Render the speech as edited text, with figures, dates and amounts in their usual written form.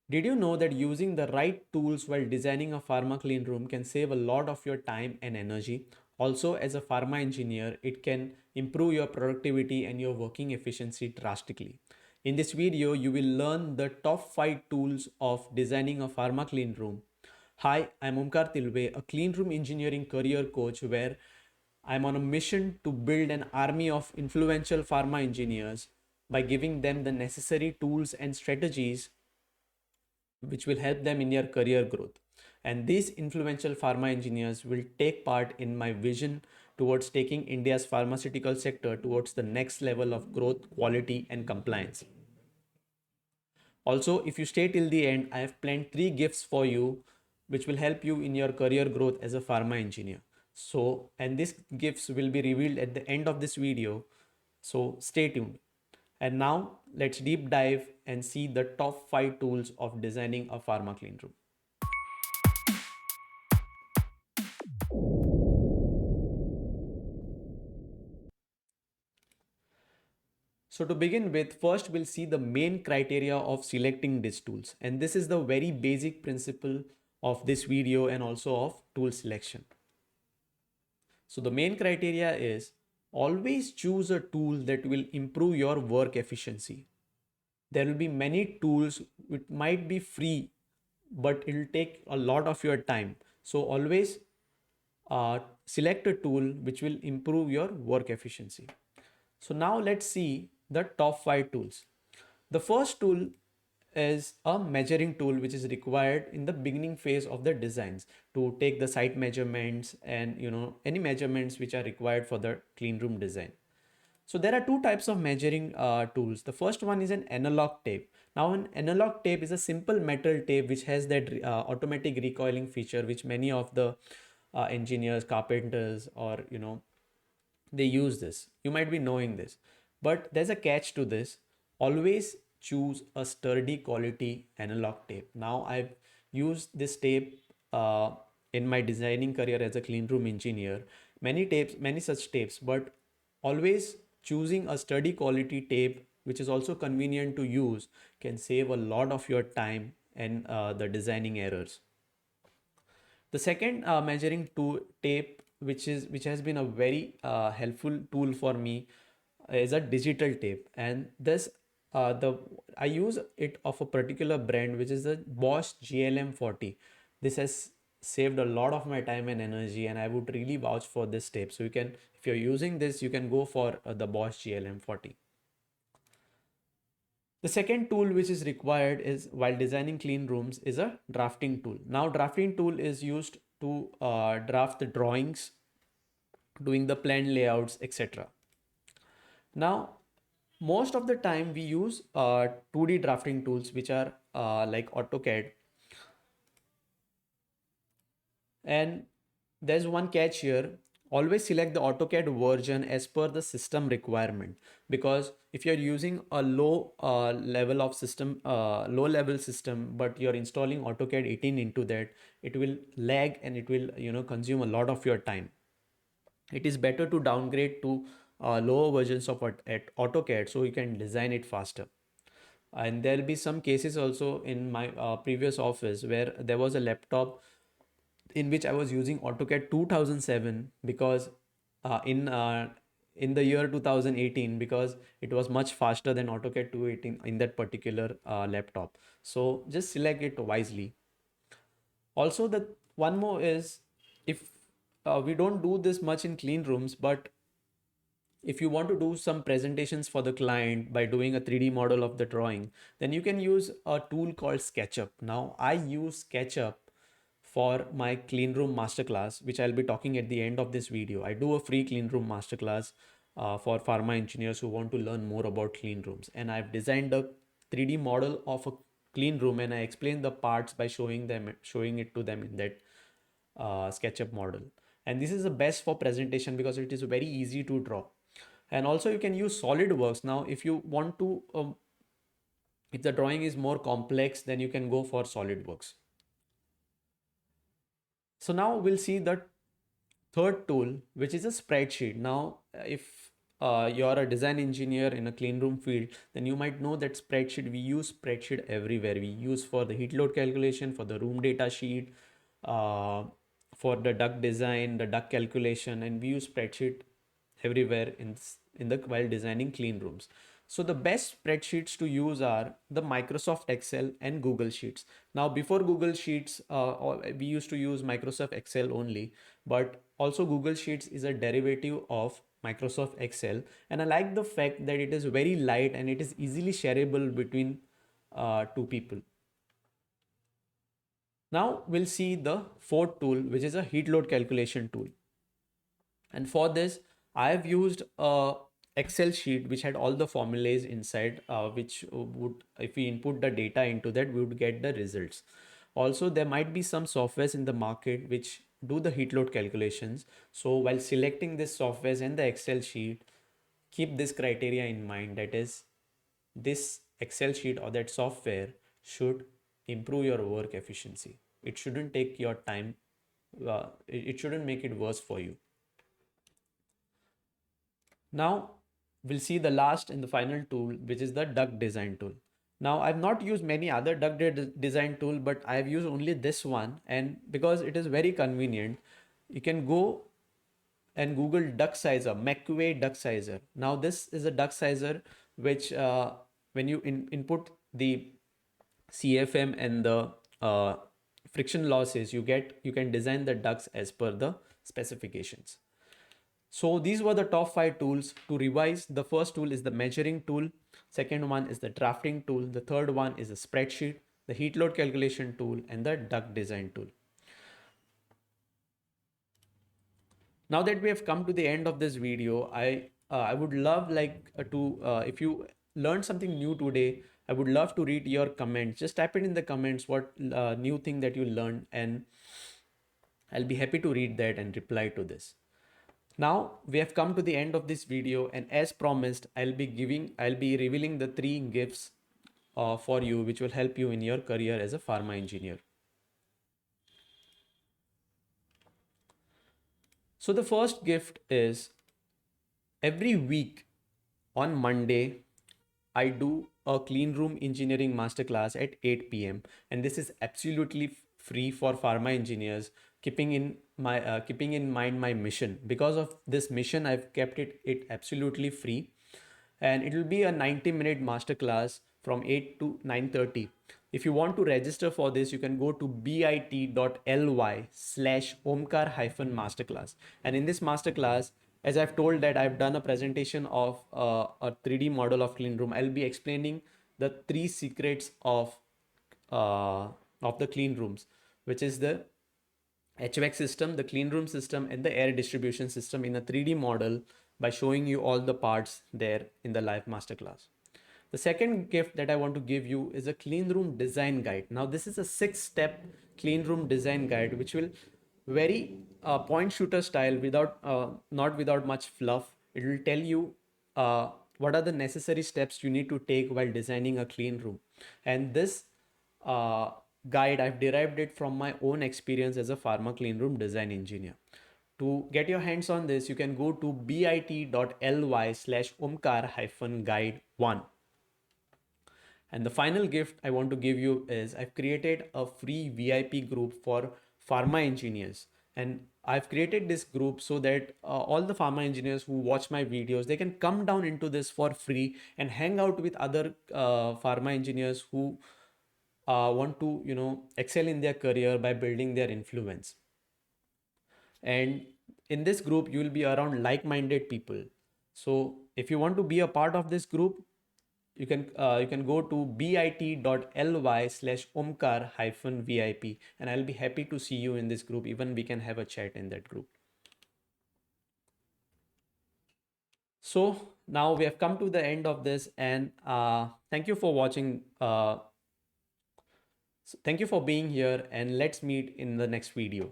Did you know that using the right tools while designing a pharma clean room can save a lot of your time and energy? Also, as a pharma engineer, it can improve your productivity and your working efficiency drastically. In this video, you will learn the top 5 tools of designing a pharma clean room. Hi, I'm Omkar Tilve, a clean room engineering career coach where I'm on a mission to build an army of influential pharma engineers by giving them the necessary tools and strategies which will help them in their career growth. And these influential pharma engineers will take part in my vision towards taking India's pharmaceutical sector towards the next level of growth, quality, and compliance. Also, if you stay till the end, I have planned 3 gifts for you which will help you in your career growth as a pharma engineer. So, and these gifts will be revealed at the end of this video. So, stay tuned. And now let's deep dive and see the top 5 tools of designing a pharma clean room. So to begin with, first we'll see the main criteria of selecting these tools. And this is the very basic principle of this video and also of tool selection. So the main criteria is always choose a tool that will improve your work efficiency. There will be many tools which might be free, but it'll take a lot of your time. So always select a tool which will improve your work efficiency. So now let's see the top 5 tools. The first tool is a measuring tool which is required in the beginning phase of the designs to take the site measurements and any measurements which are required for the clean room design. So there are two types of measuring tools. The first one is an analog tape. Now an analog tape is a simple metal tape which has that automatic recoiling feature which many of the engineers, carpenters, or they use this. You might be knowing this, but there's a catch to this. Always choose a sturdy quality analog tape. Now I've used this tape in my designing career as a clean room engineer. Many tapes, many such tapes, but always choosing a sturdy quality tape which is also convenient to use can save a lot of your time and the designing errors. The second measuring tool tape, which has been a very helpful tool for me, is a digital tape, and this the I use it of a particular brand which is the Bosch GLM40. This has saved a lot of my time and energy, and I would really vouch for this tape. So you can, if you're using this, you can go for the Bosch GLM40. The second tool which is required is while designing clean rooms is a drafting tool. Now drafting tool is used to draft the drawings, doing the plan layouts, etc. Now most of the time we use 2D drafting tools which are like AutoCAD, and there's one catch here. Always select the AutoCAD version as per the system requirement, because if you're using a low level system, but you're installing AutoCAD 18 into that, it will lag and it will consume a lot of your time. It is better to downgrade to lower versions of AutoCAD so you can design it faster. And there'll be some cases also in my previous office where there was a laptop in which I was using AutoCAD 2007 because in the year 2018, because it was much faster than AutoCAD 218 in that particular laptop. So just select it wisely. Also, the one more is, if we don't do this much in clean rooms, but if you want to do some presentations for the client by doing a 3D model of the drawing, then you can use a tool called SketchUp. Now I use SketchUp for my clean room masterclass, which I'll be talking at the end of this video. I do a free clean room masterclass for pharma engineers who want to learn more about clean rooms. And I've designed a 3D model of a clean room, and I explain the parts by showing it to them in that SketchUp model. And this is the best for presentation because it is very easy to draw. And also you can use SolidWorks. Now if you want to if the drawing is more complex, then you can go for SolidWorks. So now we'll see the third tool, which is a spreadsheet. Now if you're a design engineer in a clean room field, then you might know that spreadsheet, we use spreadsheet everywhere. We use for the heat load calculation, for the room data sheet, uh, for the duct design, the duct calculation, and we use spreadsheet everywhere in the while designing clean rooms. So the best spreadsheets to use are the Microsoft Excel and Google Sheets. Now, before Google Sheets, we used to use Microsoft Excel only, but also Google Sheets is a derivative of Microsoft Excel. And I like the fact that it is very light and it is easily shareable between two people. Now we'll see the fourth tool, which is a heat load calculation tool. And for this, I have used a Excel sheet which had all the formulas inside, which would, if we input the data into that, we would get the results. Also, there might be some softwares in the market which do the heat load calculations. So while selecting this softwares and the Excel sheet, keep this criteria in mind. That is, this Excel sheet or that software should improve your work efficiency. It shouldn't take your time. It shouldn't make it worse for you. Now we'll see the last and the final tool, which is the duct design tool. Now I've not used many other design tool, but I've used only this one, and because it is very convenient, you can go and Google duct sizer, McQuay duct sizer. Now this is a duct sizer which when you input the CFM and the friction losses, you can design the ducts as per the specifications. So these were the top 5 tools. To revise, the first tool is the measuring tool. Second one is the drafting tool. The third one is the spreadsheet, the heat load calculation tool, and the duct design tool. Now that we have come to the end of this video, I would love to if you learned something new today, I would love to read your comments. Just type it in the comments what new thing that you learned, and I'll be happy to read that and reply to this. Now we have come to the end of this video, and as promised, I'll be revealing the 3 gifts for you, which will help you in your career as a pharma engineer. So the first gift is, every week on Monday, I do a clean room engineering masterclass at 8 p.m. and this is absolutely free for pharma engineers, keeping in mind my mission. Because of this mission, I've kept it absolutely free, and it will be a 90-minute masterclass from 8 to 9:30. If you want to register for this, you can go to bit.ly/omkar-masterclass. And in this masterclass, as I've told that I've done a presentation of a 3D model of clean room, I'll be explaining the 3 secrets uh, of the clean rooms, which is the HVAC system, the clean room system, and the air distribution system in a 3D model, by showing you all the parts there in the live masterclass. The second gift that I want to give you is a clean room design guide. Now this is a 6-step clean room design guide, which will very point shooter style, without not without much fluff. It will tell you what are the necessary steps you need to take while designing a clean room. And this guide, I've derived it from my own experience as a pharma clean room design engineer. To get your hands on this, you can go to bit.ly/omkar-guide1. And the final gift I want to give you is, I've created a free VIP group for pharma engineers. And I've created this group so that all the pharma engineers who watch my videos, they can come down into this for free and hang out with other pharma engineers who want to, excel in their career by building their influence. And in this group, you will be around like-minded people. So if you want to be a part of this group, you can go to bit.ly/omkar-vip, and I'll be happy to see you in this group. Even we can have a chat in that group. So now we have come to the end of this, and thank you for watching. Thank you for being here, and let's meet in the next video.